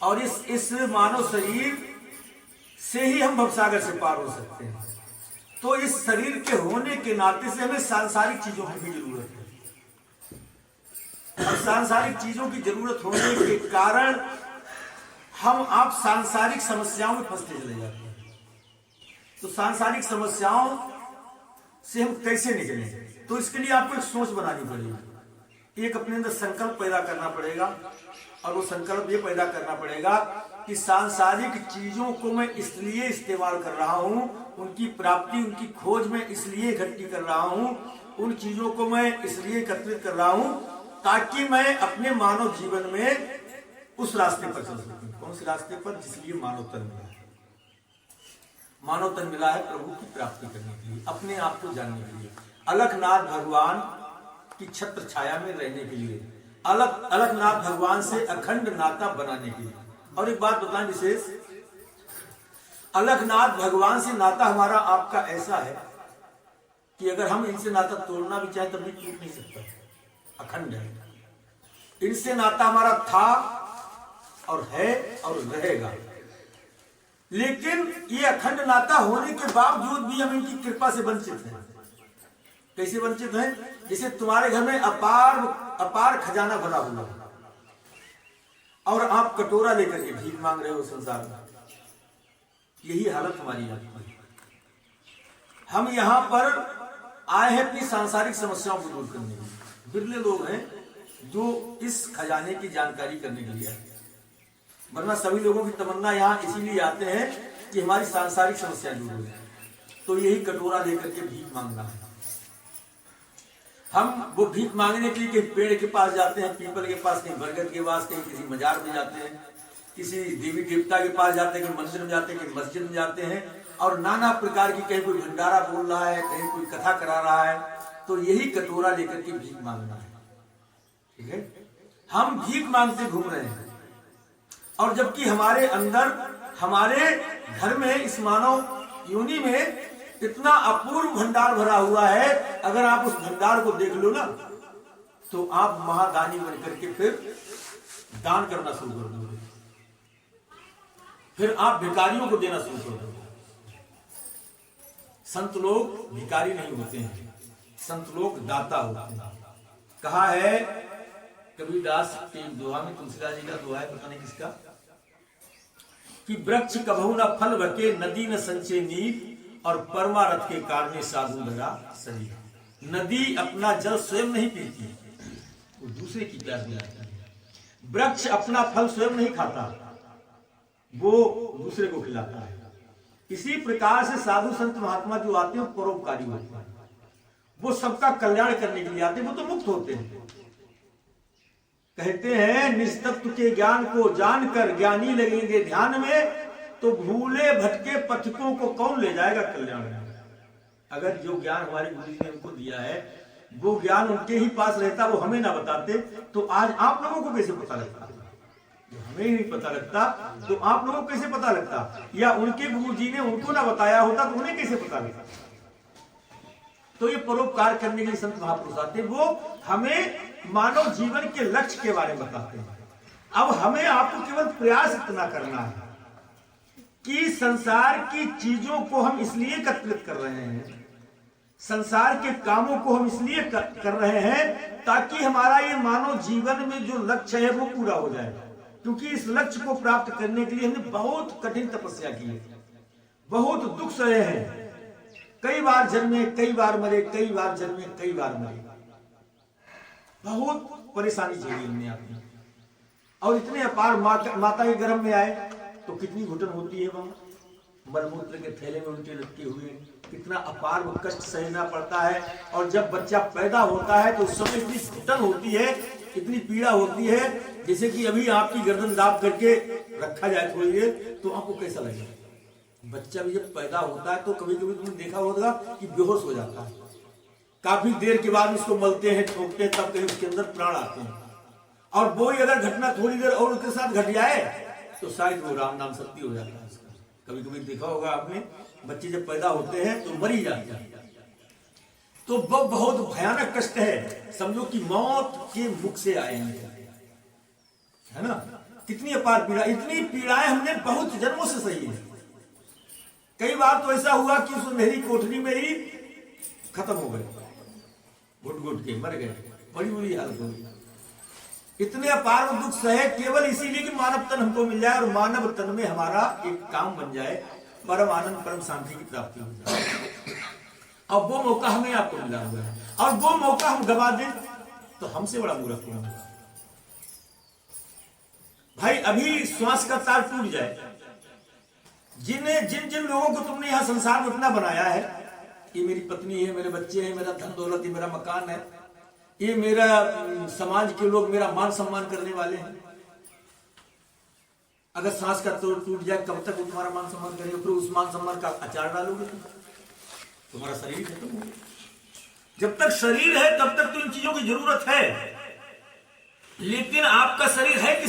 और इस मानव शरीर से ही हम भवसागर से पार हो सकते हैं। तो इस शरीर के होने के नाते से हमें सांसारिक चीजों की भी जरूरत है, और सांसारिक चीजों की जरूरत होने के कारण हम आप सांसारिक समस्याओं में फंसते चले जाते हैं। तो सांसारिक समस्याओं से हम कैसे निकलें? तो इसके लिए आपको एक सोच बनानी पड़ेगी, एक अपने अंदर संकल्प पैदा करना पड़ेगा, और वो संकल्प ये पैदा करना पड़ेगा कि सांसारिक चीजों को मैं इसलिए इस्तेमाल कर रहा हूं, उनकी प्राप्ति, उनकी खोज में इसलिए इकट्ठी कर रहा हूं, उन चीजों को मैं इसलिए एकत्रित कर रहा हूं ताकि मैं अपने मानव जीवन में उस रास्ते पर चल सकूं। कौन से रास्ते पर? जिसलिए मानव तन मिला है। मानव तन मिला है प्रभु की प्राप्ति करने के लिए, अपने आप को जानने के लिए, अलखनाथ भगवान की छत्र छाया में रहने के लिए, अलखनाथ भगवान से अखंड नाता बनाने के लिए। और एक बात बताएं विशेष, अलखनाथ भगवान से नाता हमारा आपका ऐसा है कि अगर हम इनसे नाता तोड़ना भी चाहे तब भी टूट नहीं सकता, अखंड है। इनसे नाता हमारा था और है और रहेगा, लेकिन ये अखंड नाता होने के बावजूद भी हम इनकी कृपा से वंचित हैं। कैसे वंचित हैं? जैसे तुम्हारे घर में अपार खजाना भरा हुआ है और आप कटोरा लेकर के भीख मांग रहे हो संसार में। यही हालत हमारी आपकी है। हम यहां पर आए हैं अपनी सांसारिक समस्याओं को दूर करने के लिए। बिरले लोग हैं जो इस खजाने की जानकारी करने के लिए आए, वरना सभी लोगों की तमन्ना यहाँ इसीलिए आते हैं कि हमारी सांसारिक समस्याएं दूर हो जाए। तो यही कटोरा लेकर के भीख मांगना है। हम वो भीख मांगने के लिए कहीं पेड़ के पास जाते हैं, पीपल के पास, कहीं बरगद के पास, कहीं किसी मजार में जाते हैं, किसी देवी देवता के पास जाते हैं, कहीं मंदिर में जाते हैं, कहीं मस्जिद में जाते हैं, और नाना प्रकार की, कहीं कोई भंडारा बोल रहा है, कहीं कोई कथा करा रहा है। तो यही कटोरा लेकर के भीख मांगना है। ठीक है, हम भीख मांगते घूम रहे हैं, और जबकि हमारे अंदर, हमारे घर में, इस मानव योनि में इतना अपूर्व भंडार भरा हुआ है। अगर आप उस भंडार को देख लो ना, तो आप महादानी बन करके फिर दान करना शुरू कर दोगे, फिर आप भिखारियों को देना शुरू कर दोगे। संत लोग भिखारी नहीं होते हैं, संत लोग दाता होते हैं। कहा है कबीरदास के दोहा में, तुलसीदास जी का दोहा है, पता नहीं किसका, कि वृक्ष कभू न फल बके, नदी न संचय नीर, और परमारथ के कारण साधु धरा शरीर। नदी अपना जल स्वयं नहीं पीती, वो दूसरे की प्यास बुझाती है। वृक्ष अपना फल स्वयं नहीं खाता, वो दूसरे को खिलाता है। इसी प्रकार से साधु संत महात्मा जो आते हैं परोपकारी होते हैं, वो सबका कल्याण करने के लिए आते हैं, वो तो मुक्त होते हैं। कहते हैं निस्तत्व के ज्ञान को जानकर ज्ञानी लगेंगे ध्यान में, तो भूले भटके पथिकों को कौन ले जाएगा कल्याण में। अगर जो ज्ञान हमारे गुरु जी ने उनको दिया है, वो ज्ञान उनके ही पास रहता, वो हमें ना बताते, तो आज आप लोगों को कैसे पता लगता? जो हमें ही नहीं पता लगता, तो आप लोगों को कैसे पता लगता? या उनके गुरु जी ने उनको ना बताया होता तो उन्हें कैसे पता लगता? तो ये परोपकार करने के लिए संत महापुरुष आते हैं, वो हमें मानव जीवन के लक्ष्य के बारे में बताते हैं। अब हमें आपको केवल प्रयास इतना करना है कि संसार की चीजों को हम इसलिए एकत्रित कर रहे हैं, संसार के कामों को हम इसलिए कर रहे हैं ताकि हमारा ये मानव जीवन में जो लक्ष्य है वो पूरा हो जाए। क्योंकि इस लक्ष्य को प्राप्त करने के लिए हमने बहुत कठिन तपस्या की है, बहुत दुख सहे हैं, कई बार जन्मे, कई बार मरे, कई बार जन्मे, कई बार मरे, बहुत परेशानी झेली हमने आपने। और इतने अपार माता के गर्भ में आए तो कितनी घुटन होती है, वहां मलमूत्र के थैले में उल्टे लटके हुए, कितना अपार वो कष्ट सहना पड़ता है। और जब बच्चा पैदा होता है तो उस समय इतनी घुटन होती है, इतनी पीड़ा होती है, जैसे कि अभी आपकी गर्दन दाब करके रखा जाए थोड़ी देर, तो आपको कैसा लगेगा? बच्चा भी जब पैदा होता है तो कभी कभी तुमने देखा होगा कि बेहोश हो जाता है, काफी देर के बाद उसको मलते हैं, ठोकते हैं, तब कहीं उसके अंदर प्राण आते हैं। और वो ही अगर घटना थोड़ी देर और उसके साथ घट जाए तो शायद वो राम नाम सत्य हो जाता है उसका। कभी कभी देखा होगा आपने, बच्चे जब पैदा होते हैं तो मर ही जाते हैं, तो वो बहुत भयानक कष्ट है, समझो कि मौत के मुख से आए हैं, है ना। कितनी अपार पीड़ा, इतनी पीड़ाएं हमने बहुत जन्मों से सही है। कई बार तो ऐसा हुआ कि उस अंधेरी कोठरी में ही खत्म हो गए, घुट घुट के मर गए, बड़ी बुरी हालत हो गई। इतने अपार दुख सहे केवल इसीलिए कि मानव तन हमको मिल जाए और मानव तन में हमारा एक काम बन जाए, परम आनंद परम शांति की प्राप्ति हो जाए। अब वो मौका हमें आपको मिला हुआ है, और वो मौका हम गवा दें तो हमसे बड़ा मूर्ख कौन होगा। भाई अभी श्वास का तार टूट जाए, जिन जिन लोगों को तुमने यहां संसार में इतना बनाया है, ये मेरी पत्नी है, मेरे बच्चे हैं, मेरा धन दौलत है, मेरा मकान है, ये मेरा समाज के लोग मेरा मान सम्मान करने वाले हैं, अगर सांस का तोड़ टूट जाए कब तक वो तुम्हारा मान सम्मान करेंगे? फिर उस मान सम्मान का अचार डालोगे तुम्हारा शरीर खत्म हो। जब तक शरीर है तब तक तो इन चीजों की जरूरत है, लेकिन आपका शरीर है कि